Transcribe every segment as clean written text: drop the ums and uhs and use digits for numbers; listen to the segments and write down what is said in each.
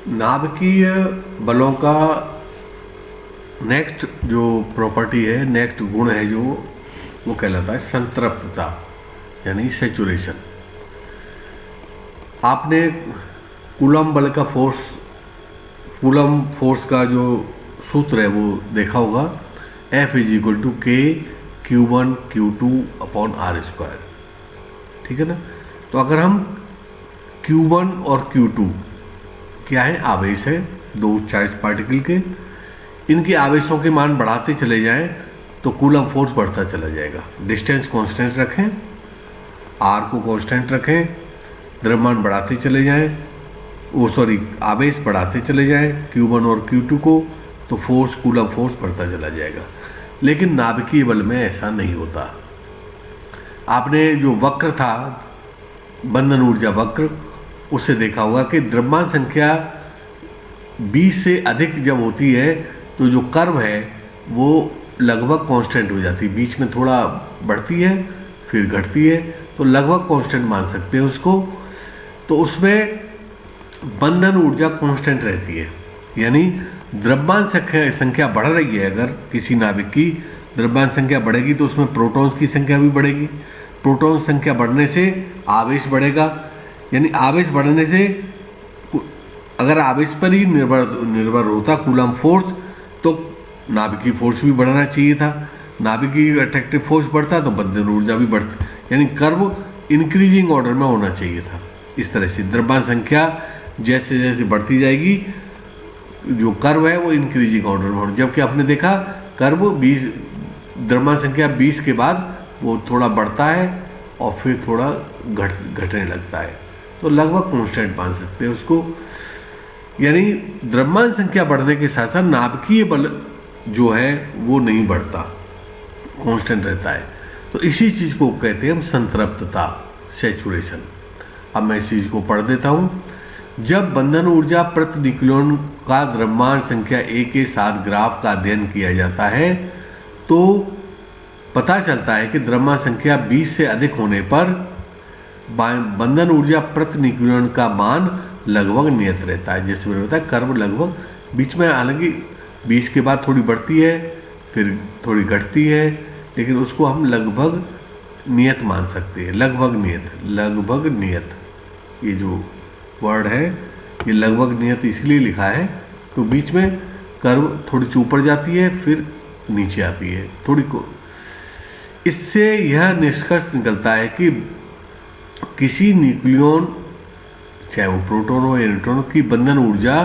नाभिकीय बलों का नेक्स्ट जो प्रॉपर्टी है, नेक्स्ट गुण है जो, वो कहलाता है संतृप्तता यानी सैचुरेशन। आपने कूलम बल का फोर्स, कूलम फोर्स का जो सूत्र है वो देखा होगा, F = K Q1 Q2/r²। ठीक है ना। तो अगर हम Q1 और Q2 क्या है, आवेश है दो चार्ज पार्टिकल के, इनके आवेशों के मान बढ़ाते चले जाएं तो कूलम फोर्स बढ़ता चला जाएगा। डिस्टेंस कांस्टेंट रखें, r को कांस्टेंट रखें, द्रव्यमान बढ़ाते चले जाएं, आवेश बढ़ाते चले जाएं Q1 और Q2 को, तो फोर्स, कूलम फोर्स बढ़ता चला जाएगा। लेकिन नाभिकीय बल में ऐसा नहीं होता। आपने जो वक्र था, बंधन ऊर्जा वक्र, उससे देखा होगा कि द्रव्यमान संख्या 20 से अधिक जब होती है तो जो कर्व है वो लगभग कांस्टेंट हो जाती है, बीच में थोड़ा बढ़ती है फिर घटती है, तो लगभग कांस्टेंट मान सकते हैं उसको। तो उसमें बंधन ऊर्जा कांस्टेंट रहती है, यानी द्रव्यमान संख्या बढ़ रही है। अगर किसी नाभिक की द्रव्यमान संख्या बढ़ेगी तो उसमें प्रोटॉन्स की संख्या भी बढ़ेगी। प्रोटॉन संख्या बढ़ने से आवेश बढ़ेगा, यानी आवेश बढ़ने से, अगर आवेश पर ही निर्भर होता कूलम फोर्स, तो नाभिकीय फोर्स भी बढ़ना चाहिए था। नाभिकीय अट्रैक्टिव फोर्स बढ़ता तो बंधन ऊर्जा भी बढ़ती, यानी कर्व इंक्रीजिंग ऑर्डर में होना चाहिए था। इस तरह से द्रव्यमान संख्या जैसे जैसे बढ़ती जाएगी, जो कर्व है वो इंक्रीजिंग ऑर्डर में होना, जबकि आपने देखा कर्व 20, द्रव्यमान संख्या 20 के बाद वो थोड़ा बढ़ता है और फिर थोड़ा घटने लगता है, तो लगभग कांस्टेंट मान सकते हैं उसको। यानी द्रव्यमान संख्या बढ़ने के साथ साथ नाभिकीय बल जो है वो नहीं बढ़ता, कांस्टेंट रहता है। तो इसी चीज़ को कहते हैं हम संतृप्तता, सैचुरेशन। अब मैं इस चीज़ को पढ़ देता हूँ। जब बंधन ऊर्जा प्रति न्यूक्लियन का द्रव्यमान संख्या A के साथ ग्राफ का अध्ययन किया जाता है तो पता चलता है कि द्रव्यमान संख्या 20 से अधिक होने पर बंधन ऊर्जा प्रति न्यूक्लियन का मान लगभग नियत रहता है। जैसे मैंने बताया, कर्व लगभग बीच में, हालांकि 20 के बाद थोड़ी बढ़ती है फिर थोड़ी घटती है, लेकिन उसको हम लगभग नियत मान सकते हैं। लगभग नियत, लगभग नियत, ये जो वर्ड है ये लगभग नियत इसलिए लिखा है तो बीच में कर्व थोड़ी सी ऊपर जाती है फिर नीचे आती है थोड़ी को। इससे यह निष्कर्ष निकलता है कि किसी न्यूक्लियन, चाहे वो प्रोटॉन हो या न्यूट्रॉन हो, की बंधन ऊर्जा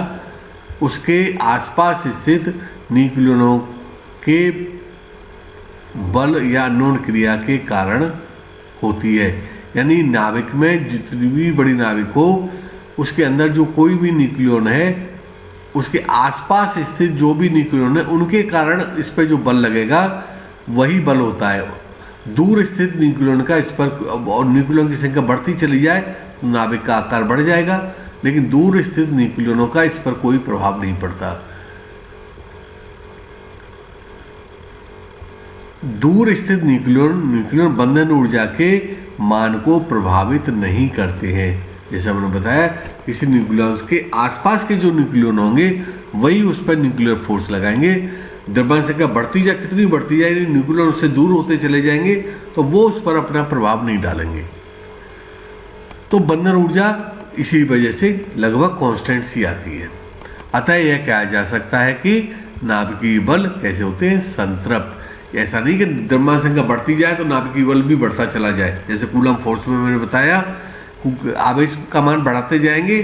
उसके आसपास स्थित न्यूक्लियनों के बल या अन्योन क्रिया के कारण होती है। यानी नाभिक में जितनी भी बड़ी नाभिक हो, उसके अंदर जो कोई भी न्यूक्लियन है, उसके आसपास स्थित जो भी न्यूक्लियन है, उनके कारण इस पर जो बल लगेगा वही बल होता है। दूर स्थित न्यूक्लियन का इस पर, और न्यूक्लियन की संख्या बढ़ती चली जाए तो नाभिक का आकार बढ़ जाएगा, लेकिन दूर स्थित न्यूक्लियनों का इस पर कोई प्रभाव नहीं पड़ता। दूर स्थित न्यूक्लियन बंधन ऊर्जा के मान को प्रभावित नहीं करते हैं। जैसे हमने बताया, किसी न्यूक्लियस के आसपास के जो न्यूक्लियन होंगे वही उस पर न्यूक्लियर फोर्स लगाएंगे। द्रव्यमान संख्या बढ़ती जाए, कितनी बढ़ती जाए, न्यूक्लियन उससे दूर होते चले जाएंगे तो वो उस पर अपना प्रभाव नहीं डालेंगे। तो बंधन ऊर्जा इसी वजह से लगभग कांस्टेंट सी आती है। अतः यह कहा जा सकता है कि नाभिकीय बल कैसे होते हैं, संतृप्त। ऐसा नहीं कि द्रव्यमान संख्या बढ़ती जाए तो नाभिकीय बल भी बढ़ता चला जाए। जैसे कूलम फोर्स में मैंने बताया, आवेश का मान बढ़ाते जाएंगे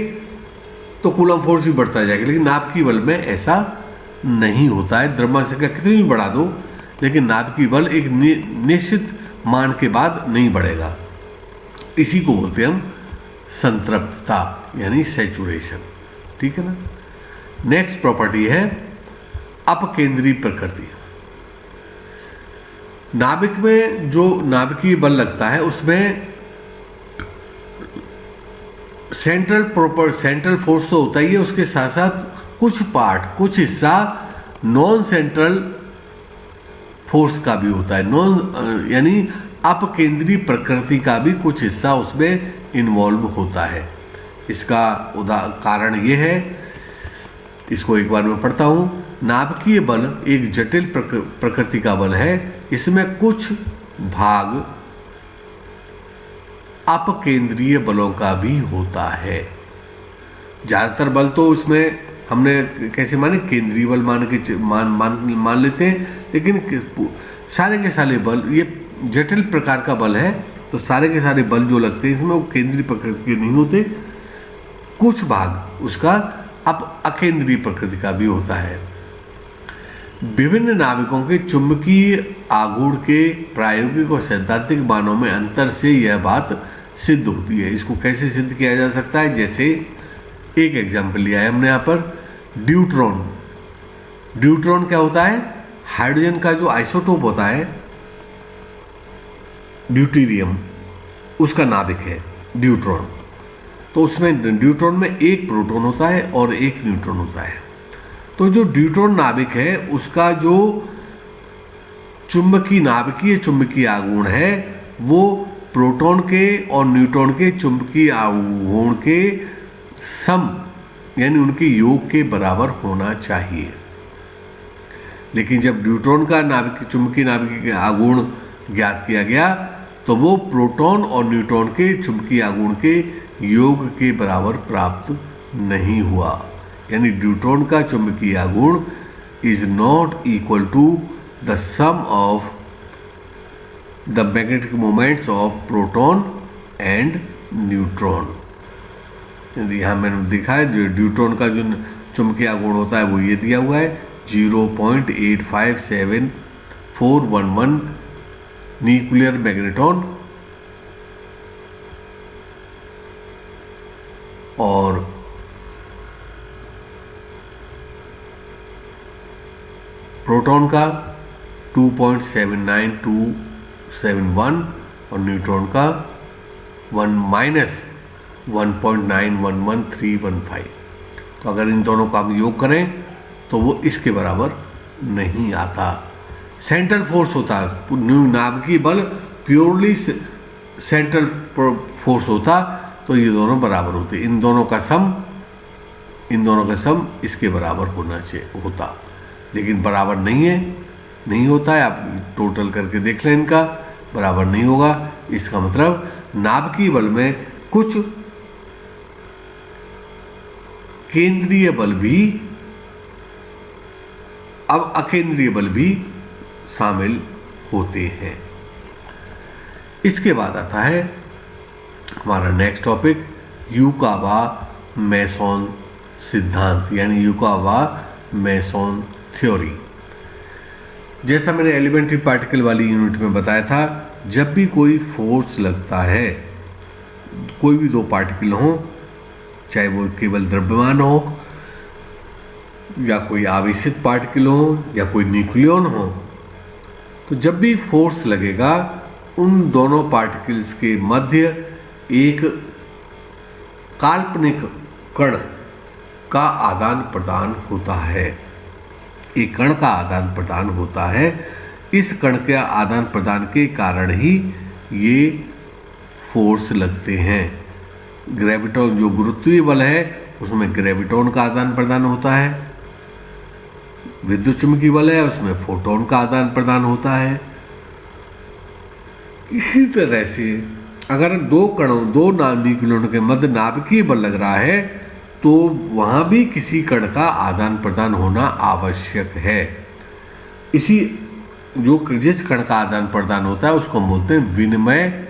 तो कूलम फोर्स भी बढ़ता जाएगा, लेकिन नाभिकीय बल में ऐसा नहीं होता है। द्रव्यमान संख्या कितनी भी बढ़ा दो, लेकिन नाभिकीय बल एक निश्चित मान के बाद नहीं बढ़ेगा। इसी को बोलते हैं हम संतृप्तता यानी सैचुरेशन। ठीक है ना। नेक्स्ट प्रॉपर्टी है अपकेंद्री प्रकृति। नाभिक में जो नाभिकीय बल लगता है उसमें सेंट्रल फोर्स तो होता ही है, उसके साथ साथ कुछ हिस्सा नॉन सेंट्रल फोर्स का भी होता है। यानी अपकेंद्री प्रकृति का भी कुछ हिस्सा उसमें इन्वॉल्व होता है। इसका कारण ये है इसको एक बार मैं पढ़ता हूँ। नाभिकीय बल एक जटिल प्रकृति का बल है। इसमें कुछ भाग अपकेंद्रीय बलों का भी होता है। ज़्यादातर बल तो इसमें हमने कैसे माने, केंद्रीय बल मान लेते हैं, लेकिन सारे के सारे बल, ये जटिल प्रकार का बल है, तो सारे के सारे बल जो लगते हैं इसमें वो केंद्रीय प्रकृति के नहीं होते। कुछ भाग उसका अकेंद्रीय प्रकृति का भी होता है। विभिन्न नाभिकों के चुंबकीय आघूर्ण के प्रायोगिक और सैद्धांतिक मानों में अंतर से यह बात सिद्ध होती है। इसको कैसे सिद्ध किया जा सकता है? जैसे एक एग्जाम्पल लिया है हमने यहाँ पर, ड्यूट्रॉन। ड्यूट्रॉन क्या होता है? हाइड्रोजन का जो आइसोटोप होता है ड्यूटेरियम, उसका नाभिक है ड्यूट्रॉन। तो उसमें ड्यूट्रॉन में एक प्रोटॉन होता है और एक न्यूट्रॉन होता है। तो जो ड्यूट्रॉन नाभिक है उसका जो नाभिकीय चुंबकीय आघूर्ण है वो प्रोटॉन के और न्यूट्रॉन के चुंबकीय आघूर्ण के सम, यानी उनके योग के बराबर होना चाहिए। लेकिन जब न्यूट्रॉन का चुंबकीय नाभिकीय आघूर्ण ज्ञात किया गया तो वो प्रोटॉन और न्यूट्रॉन के चुंबकीय आघूर्ण के योग के बराबर प्राप्त नहीं हुआ। यानी न्यूट्रॉन का चुंबकीय आघूर्ण is not equal to the sum of the magnetic moments of proton and neutron. यहाँ मैंने दिखा है जो न्यूट्रॉन का जो चुंबकीय आघूर्ण होता है वो ये दिया हुआ है 0.857411 न्यूक्लियर मैग्नेटॉन, और प्रोटॉन का 2.79271 और न्यूट्रॉन का 1-1.911315। तो अगर इन दोनों का हम योग करें तो वो इसके बराबर नहीं आता। सेंट्रल फोर्स होता है, नाभिकीय बल प्योरली सेंट्रल फोर्स होता तो ये दोनों बराबर होते। इन दोनों का सम इसके बराबर होता, लेकिन बराबर नहीं होता है। आप टोटल करके देख लें, इनका बराबर नहीं होगा। इसका मतलब नाभिकीय बल में कुछ केंद्रीय बल भी, अब अकेंद्रीय बल भी शामिल होते हैं। इसके बाद आता है हमारा नेक्स्ट टॉपिक, युकावा मेसन सिद्धांत, यानी युकावा मेसन थ्योरी। जैसा मैंने एलिमेंट्री पार्टिकल वाली यूनिट में बताया था, जब भी कोई फोर्स लगता है, कोई भी दो पार्टिकल हो, चाहे वो केवल द्रव्यमान हो या कोई आवेशित पार्टिकल हो या कोई न्यूक्लियन हो, तो जब भी फोर्स लगेगा उन दोनों पार्टिकल्स के मध्य एक काल्पनिक कण का आदान प्रदान होता है। एक कण का आदान प्रदान होता है। इस कण के आदान प्रदान के कारण ही ये फोर्स लगते हैं। ग्रेविटॉन, जो गुरुत्वीय बल है उसमें ग्रेविटॉन का आदान प्रदान होता है। विद्युत चुंबकीय बल है उसमें फोटोन का आदान प्रदान होता है। इसी तरह से अगर दो न्यूक्लियनों के मध्य नाभिकीय बल लग रहा है तो वहाँ भी किसी कण का आदान प्रदान होना आवश्यक है। जिस कण का आदान प्रदान होता है उसको हम बोलते हैं विनिमय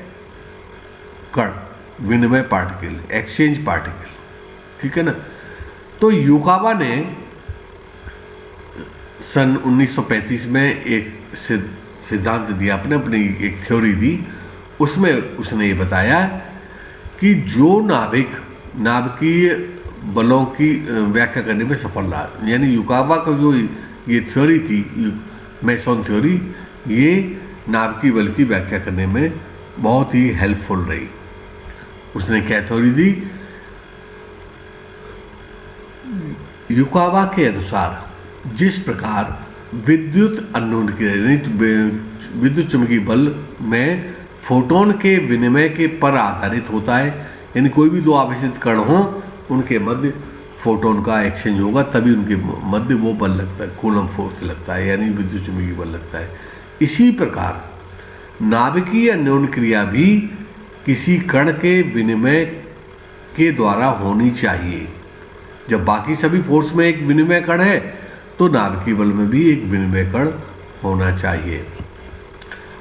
कण, विनिमय पार्टिकल, एक्सचेंज पार्टिकल, ठीक है ना। तो युकावा ने सन 1935 में एक सिद्धांत दिया, अपनी एक थ्योरी दी। उसमें उसने ये बताया कि जो नाभिकीय बलों की व्याख्या करने में सफल रहा, यानी युकावा का जो ये थ्योरी थी, मेसन थ्योरी, ये नाभिकीय बल की व्याख्या करने में बहुत ही हेल्पफुल रही। उसने क्या थ्योरी दी? युकावा के अनुसार जिस प्रकार विद्युत चुंबकीय बल में फोटोन के विनिमय के पर आधारित होता है, यानी कोई भी दो आवेशित कण हों उनके मध्य फोटोन का एक्सचेंज होगा, तभी उनके मध्य वो बल लगता है, कूलम फोर्स लगता है, यानी विद्युत चुंबकीय बल लगता है। इसी प्रकार नाभिकीय अन्योन्य क्रिया भी किसी कण के विनिमय के द्वारा होनी चाहिए। जब बाकी सभी फोर्स में एक विनिमय कण है, तो नाभिकीय बल में भी एक विनिमय कण होना चाहिए।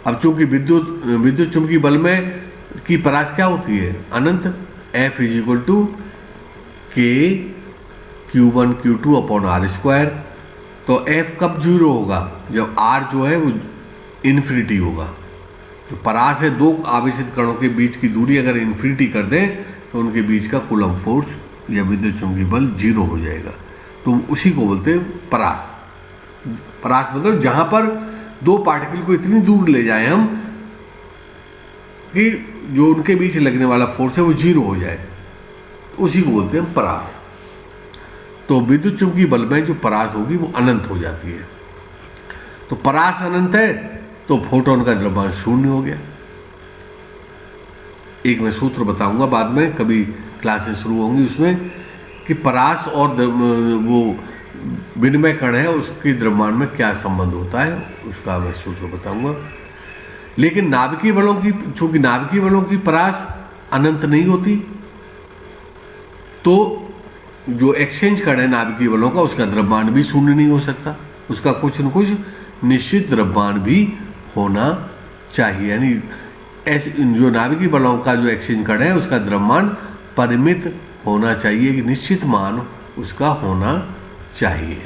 अब चूंकि विद्युत चुंबकीय बल में की परास क्या होती है? अनंत। F is to K Q1 Q2 upon R square. तो F कब जीरो होगा? जब R जो है वो इन्फिनिटी होगा। तो परास है दो आवेशित कणों के बीच की दूरी अगर इन्फिनिटी कर दें तो उनके बीच का कूलम फोर्स या विद्युत चुंबकीय बल जीरो हो जाएगा। तो उसी को बोलते हैं परास। परास मतलब जहां पर दो पार्टिकल को इतनी दूर ले जाएं हम कि जो उनके बीच लगने वाला फोर्स है वो जीरो हो जाए, उसी को बोलते हैं परास। तो विद्युत चुंबकीय बल में जो परास होगी वो अनंत हो जाती है। तो परास अनंत है तो फोटोन का द्रव्यमान शून्य हो गया। एक मैं सूत्र बताऊंगा बाद में, कभी क्लासेस शुरू होंगी उसमें, कि परास और वो विनिमय कण है उसके द्रव्यमान में क्या संबंध होता है, उसका मैं सूत्र बताऊंगा। लेकिन नाभिकीय बलों की, चूंकि नाभिकीय बलों की परास अनंत नहीं होती, तो जो एक्सचेंज कण है नाभिकीय बलों का उसका द्रव्यमान भी शून्य नहीं हो सकता, उसका कुछ न कुछ निश्चित द्रव्यमान भी होना चाहिए। यानी ऐसे जो नाभिकीय बलों का जो एक्सचेंज कण है उसका द्रव्यमान परिमित होना चाहिए, कि निश्चित मान उसका होना चाहिए।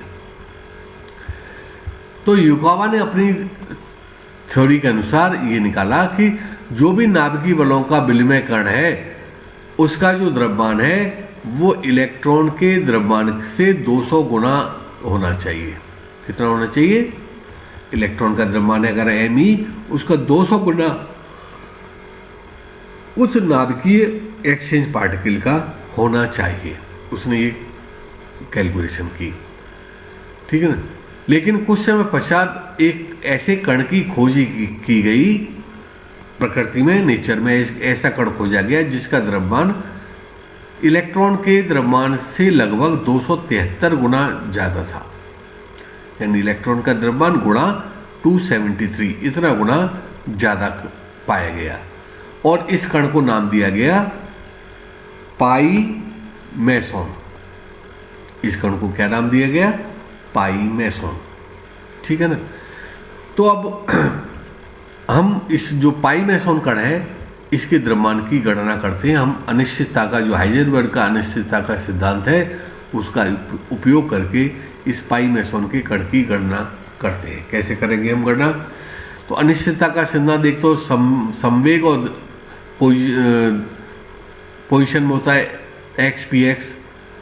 तो युकावा ने अपनी थ्योरी के अनुसार ये निकाला कि जो भी नाभिकीय बलों का विनिमय कण है उसका जो द्रव्यमान है वो इलेक्ट्रॉन के द्रव्यमान से 200 गुना होना चाहिए। कितना होना चाहिए? इलेक्ट्रॉन का द्रव्यमान अगर me, उसका 200 गुना उस नाभिकीय एक्सचेंज पार्टिकल का होना चाहिए। उसने ये कैलकुलेशन की, ठीक है ना। लेकिन कुछ समय पश्चात एक ऐसे कण की खोज की गई प्रकृति में, नेचर में ऐसा कण खोजा गया जिसका द्रव्यमान इलेक्ट्रॉन के द्रव्यमान से लगभग 273 गुना ज़्यादा था। यानी इलेक्ट्रॉन का द्रव्यमान गुणा 273, इतना गुना ज़्यादा पाया गया। और इस कण को नाम दिया गया पाई मेसॉन। इस कण को क्या नाम दिया गया? पाई मेसॉन, ठीक है ना। तो अब हम इस जो पाई मेसॉन कण है इसके द्रव्यमान की गणना करते हैं हम अनिश्चितता का, जो हाइजेनबर्ग का अनिश्चितता का सिद्धांत है उसका उपयोग करके इस पाई मेसॉन के कण की गणना करते हैं। कैसे करेंगे हम गणना? तो अनिश्चितता का सिद्धांत एक तो संवेग और पोजीशन में होता है एक्स पी एक्स,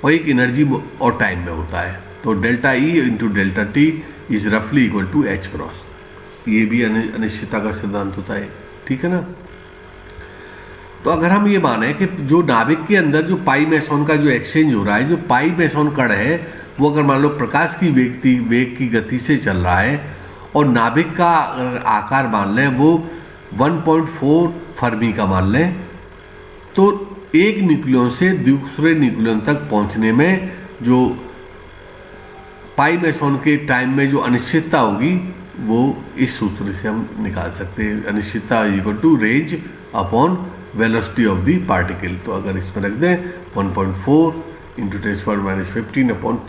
और एक एनर्जी और टाइम में होता है। तो delta E into delta T is रफली इक्वल टू एच क्रॉस। ये भी अनिश्चितता का सिद्धांत होता है, ठीक है ना। तो अगर हम ये माने कि जो नाभिक के अंदर जो पाई मेसॉन का जो एक्सचेंज हो रहा है, जो पाई मेसॉन कण है वो अगर मान लो प्रकाश की वेग की गति से चल रहा है और नाभिक का आकार मान लें वो 1.4 फर्मी का मान लें, तो एक न्यूक्लियन से दूसरे न्यूक्लियन तक पहुंचने में जो पाई मेसॉन के टाइम में जो अनिश्चितता होगी वो इस सूत्र से हम निकाल सकते हैं। अनिश्चितता equal to range upon velocity of the particle. तो अगर इसमें रख दें 1.4 इंटू 10⁻15 अपॉन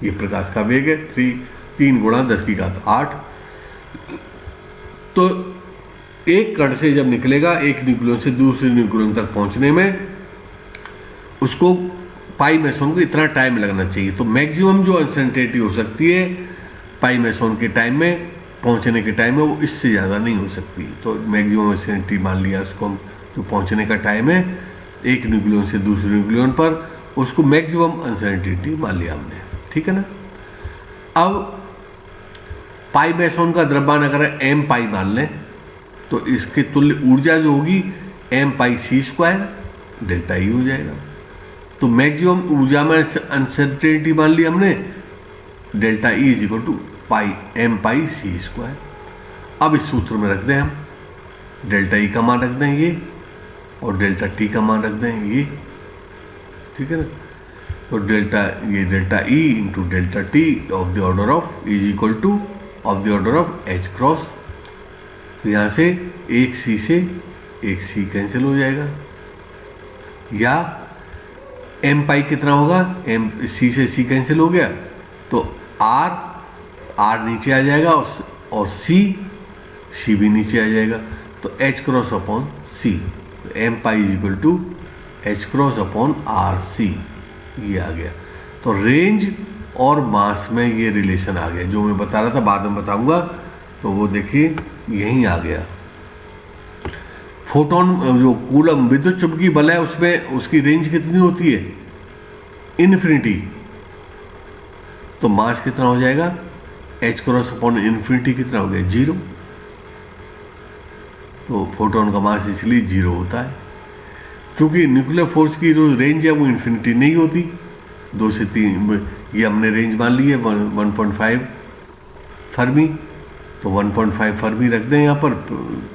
ये प्रकाश का वेग है 3 गुणा 10⁸8। तो एक कण से जब निकलेगा एक न्यूक्लियन से दूसरे न्यूक्लियन तक पहुंचने में उसको पाई मेसॉन को इतना टाइम लगना चाहिए। तो मैक्सिमम जो अनसर्टेनिटी हो सकती है पाई मेसॉन के टाइम में पहुंचने के टाइम में वो इससे ज़्यादा नहीं हो सकती। तो मैक्सिमम अनसर्टेनिटी मान लिया उसको हम, जो पहुंचने का टाइम है एक न्यूक्लियन से दूसरे न्यूक्लियन पर, उसको मैक्सिमम अनसर्टेनिटी मान लिया हमने, ठीक है ना। अब पाई मेसॉन का द्रव्यमान अगर एम पाई मान लें तो इसके तुल्य ऊर्जा जो होगी M pi C square delta E हो जाएगा। तो मैक्सिमम ऊर्जा में अनसर्टेनिटी मान ली हमने, delta E is equal to pi M pi C square. अब इस सूत्र में रख दें हम, डेल्टा ई का मान रख दें ये, और डेल्टा टी का मान रख दें ये, ठीक है ना। तो delta E into delta T of the order of is equal two of the order of H cross. तो यहाँ से एक सी से एक सी कैंसिल हो जाएगा, या एम पाई कितना होगा, एम सी से सी कैंसिल हो गया तो आर नीचे आ जाएगा और सी भी नीचे आ जाएगा, तो H cross upon C, M pi is equal to H cross upon R C, ये आ गया। तो रेंज और मास में ये रिलेशन आ गया, जो मैं बता रहा था बाद में बताऊंगा। तो वो देखिए यहीं आ गया। फोटोन जो कूलम विद्युत चुंबकीय बल है उसमें उसकी रेंज कितनी होती है, इन्फिनिटी। तो मास कितना हो जाएगा, एच क्रॉस अपॉन इन्फिनिटी कितना हो गया, 0। तो फोटोन का मास इसलिए 0 होता है। क्योंकि न्यूक्लियर फोर्स की जो रेंज है वो इन्फिनिटी नहीं होती, 2 से 3, ये हमने रेंज मान ली है 1.5 फर्मी। तो 1.5 फर्मी रख दें यहाँ पर,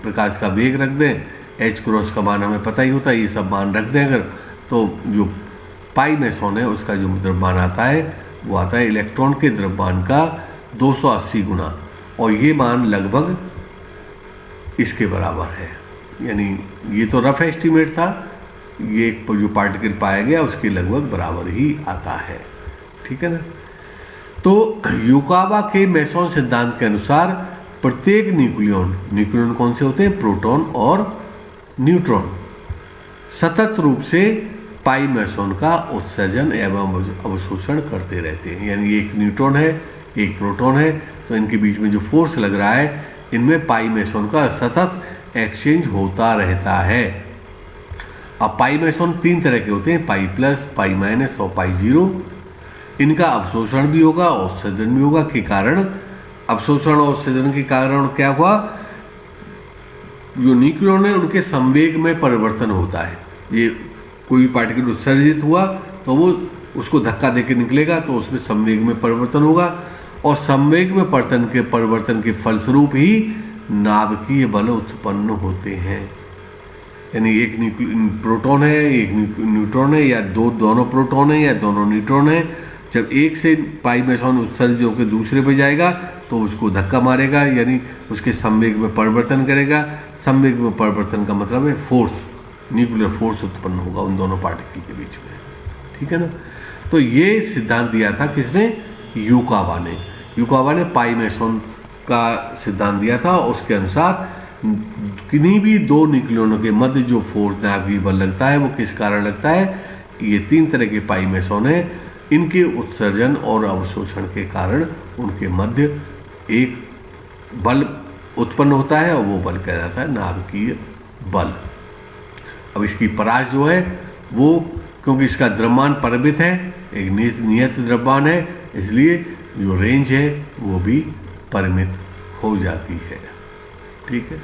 प्रकाश का वेग रख दें, एच क्रॉस का मान हमें पता ही होता है, ये सब मान रख दें अगर, तो जो पाई मेसॉन है उसका जो द्रव्यमान आता है वो आता है इलेक्ट्रॉन के द्रव्यमान का 280 गुना, और ये मान लगभग इसके बराबर है। यानी ये तो रफ एस्टीमेट था, ये जो पार्टिकल पाया गया उसके लगभग बराबर ही आता है, ठीक है ना। तो युकावा के मेसॉन सिद्धांत के अनुसार प्रत्येक न्यूक्लियॉन कौन से होते हैं, प्रोटॉन और न्यूट्रॉन, सतत रूप से पाई मेसॉन का उत्सर्जन एवं अवशोषण करते रहते हैं। यानी एक न्यूट्रॉन है एक प्रोटॉन है, तो इनके बीच में जो फोर्स लग रहा है इनमें पाई मेसॉन का सतत एक्सचेंज होता रहता है। अब पाई मेसॉन 3 तरह के होते हैं, पाई प्लस, पाई माइनस और पाई 0। इनका अवशोषण भी होगा और उत्सर्जन भी होगा। के कारण अवशोषण और उत्सर्जन के कारण क्या हुआ, जो न्यूक्लियॉन है उनके संवेग में परिवर्तन होता है। ये कोई पार्टिकल उत्सर्जित हुआ तो वो उसको धक्का देके निकलेगा, तो उसमें संवेग में परिवर्तन होगा, और संवेग में परिवर्तन के फलस्वरूप ही नाभिकीय बल उत्पन्न होते हैं। यानी एक प्रोटॉन है एक न्यूट्रॉन है, या दोनों प्रोटॉन है या दोनों न्यूट्रॉन है, जब एक से पाई मेसॉन उत्सर्जित होकर दूसरे पे जाएगा तो उसको धक्का मारेगा, यानी उसके संवेग में परिवर्तन करेगा। संवेग में परिवर्तन का मतलब है फोर्स, न्यूक्लियर फोर्स उत्पन्न होगा उन दोनों पार्टिकल के बीच में, ठीक है ना। तो ये सिद्धांत दिया था किसने, युकावा ने। युकावा ने पाई मेसॉन का सिद्धांत दिया था। उसके अनुसार किन्हीं भी 2 न्यूक्लियनों के मध्य जो फोर्स नाभिकीय बल लगता है वो किस कारण लगता है, ये 3 तरह के पाई मेसॉन है, इनके उत्सर्जन और अवशोषण के कारण उनके मध्य एक बल उत्पन्न होता है और वो बल कहलाता है नाभिकीय बल। अब इसकी परास जो है वो, क्योंकि इसका द्रव्यमान परिमित है, एक नियत द्रव्यमान है, इसलिए जो रेंज है वो भी परिमित हो जाती है, ठीक है।